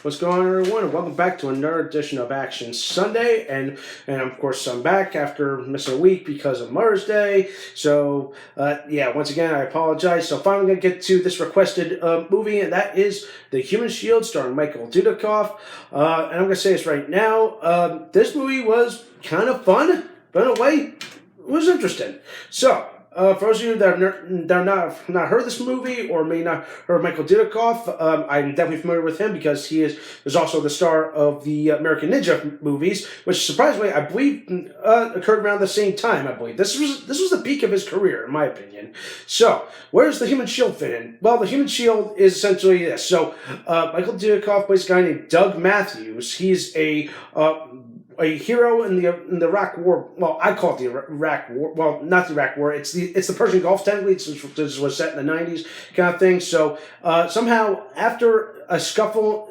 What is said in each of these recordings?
What's going on, everyone? And welcome back to another edition of Action Sunday. And of course, I'm back after missing a week because of Mother's Day. So, once again, I apologize. So, finally, going to get to this requested movie, and that is The Human Shield, starring Michael Dudikoff. And I'm going to say this right now. This movie was kind of fun, but in a way, it was interesting. So, for those of you that have not heard this movie or may not heard Michael Dudikoff, I'm definitely familiar with him because he is also the star of the American Ninja movies, which surprisingly I believe occurred around the same time. I believe this was the peak of his career, in my opinion. So, where does the Human Shield fit in? Well, the Human Shield is essentially this. So, Michael Dudikoff plays a guy named Doug Matthews. He's a hero in the Iraq War. Well, I call it the Iraq War. Well, not the Iraq War. It's the Persian Gulf. Technically, this was set in the 90s kind of thing. So somehow, after a scuffle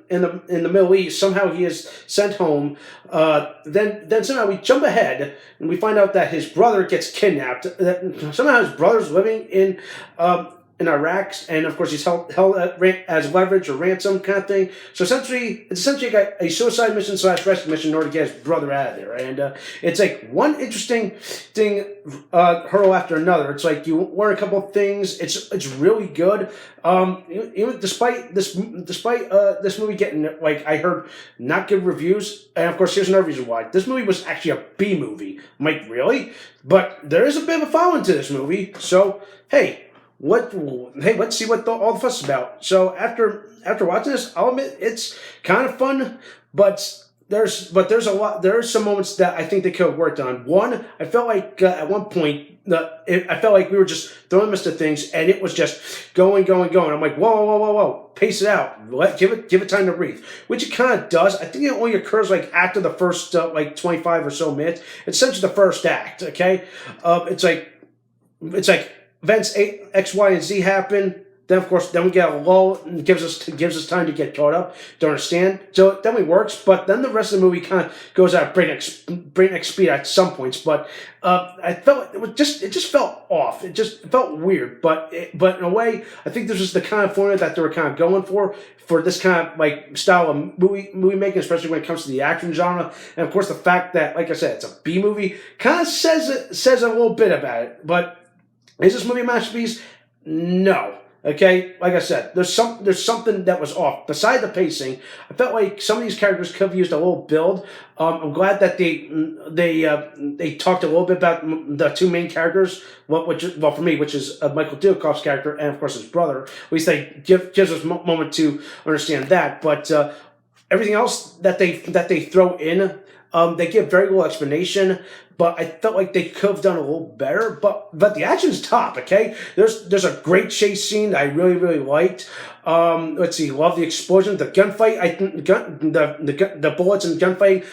in the Middle East, somehow he is sent home. Then somehow we jump ahead and we find out that his brother gets kidnapped. That somehow his brother's living in Iraq, and of course he's held as leverage or ransom kind of thing. So it's essentially a suicide mission / rescue mission in order to get his brother out of there. And it's like one interesting thing hurdle after another. It's like you learn a couple of things. It's really good. Even despite this movie getting, like, I heard, not good reviews, and of course here's another reason why. This movie was actually a B movie. I'm like, really? But there is a bit of a following to this movie. So hey. Let's see what all the fuss is about. So after watching this, I'll admit it's kind of fun, but there's some moments that I think they could have worked on. One, I felt like at one point I felt like we were just throwing Mr. Things, and it was just going. I'm like, whoa, pace it out. Give it time to breathe, which it kind of does. I think it only occurs like after the first 25 or so minutes. It's essentially the first act. Okay, it's like. Events X, Y, and Z happen. Then, of course, we get a lull and gives us time to get caught up, to understand. So it definitely works. But then the rest of the movie kind of goes at breakneck speed at some points. But I felt it just felt off. It just felt weird. But in a way, I think this is the kind of formula that they were kind of going for this kind of like style of movie making, especially when it comes to the action genre. And of course, the fact that, like I said, it's a B movie kind of says a little bit about it. But is this movie a masterpiece? No. Okay, like I said, there's something that was off. Beside the pacing, I felt like some of these characters could have used a little build. I'm glad that they talked a little bit about the two main characters. For me, which is Michael Dudikoff's character and of course his brother. At least they gives us a moment to understand that. But everything else that they throw in. They give very little explanation, but I felt like they could have done a little better. But the action's top, okay? There's a great chase scene that I really, really liked. Let's see, love the explosion, the gunfight. I think the bullets and gunfight.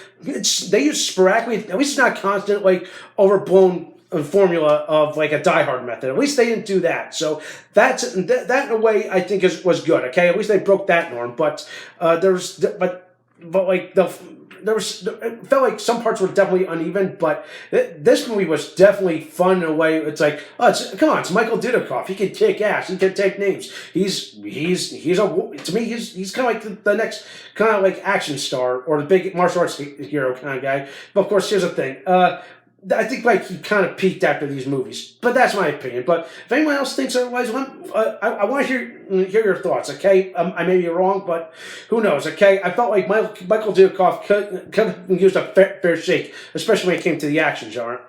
They use sporadically. At least it's not constant, like overblown formula of like a Die Hard method. At least they didn't do that. So that in a way I think was good. Okay, at least they broke that norm. But it felt like some parts were definitely uneven, but this movie was definitely fun in a way. It's like, come on, it's Michael Dudikoff. He can kick ass. He can take names. He's to me, he's kind of like the next kind of like action star or the big martial arts hero kind of guy. But of course, here's the thing. I think like he kind of peaked after these movies, but that's my opinion. But if anyone else thinks otherwise, I want to hear your thoughts. Okay, I may be wrong, but who knows? Okay, I felt like Michael Dudikoff could have used a fair shake, especially when it came to the action genre.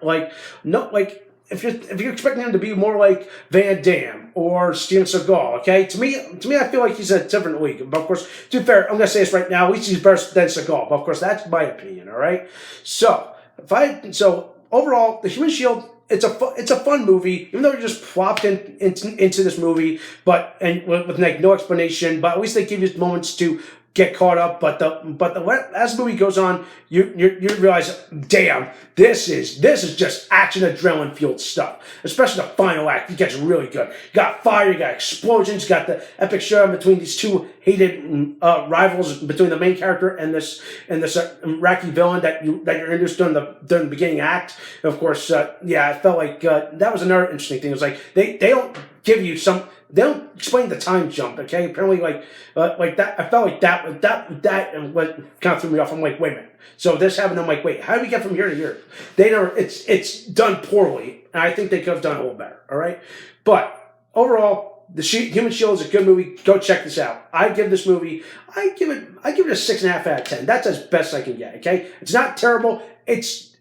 If you're expecting him to be more like Van Damme or Steven Seagal, okay? To me, I feel like he's a different league. But of course, to be fair, I'm gonna say this right now. At least he's better than Seagal. But of course, that's my opinion. All right, so. Overall, The Human Shield, it's a fun movie, even though you're just plopped into this movie, with like no explanation. But at least they give you moments to get caught up. But as the movie goes on, you realize, damn, this is just action adrenaline fueled stuff. Especially the final act, it gets really good. You got fire, you got explosions, you got the epic showdown between these two hated rivals, between the main character and this Iraqi villain that you're introduced during the beginning act. And of course, I felt like that was another interesting thing. It was like they don't give you They don't explain the time jump. Okay, apparently like that. I felt like that and what kind of threw me off. I'm like, wait a minute. So this happened. I'm like, wait, how do we get from here to here? They never. It's done poorly, and I think they could have done a little better. All right, but overall, Human Shield is a good movie. Go check this out. I give this movie. I give it a 6.5 out of 10. That's as best I can get. Okay, it's not terrible. It's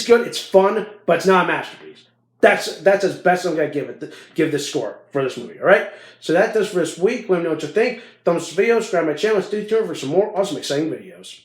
good. It's fun, but it's not a masterpiece. That's as best I'm gonna give this score for this movie. All right. So that does for this week. Let me know what you think. Thumbs up the video. Subscribe to my channel. Stay tuned for some more awesome, exciting videos.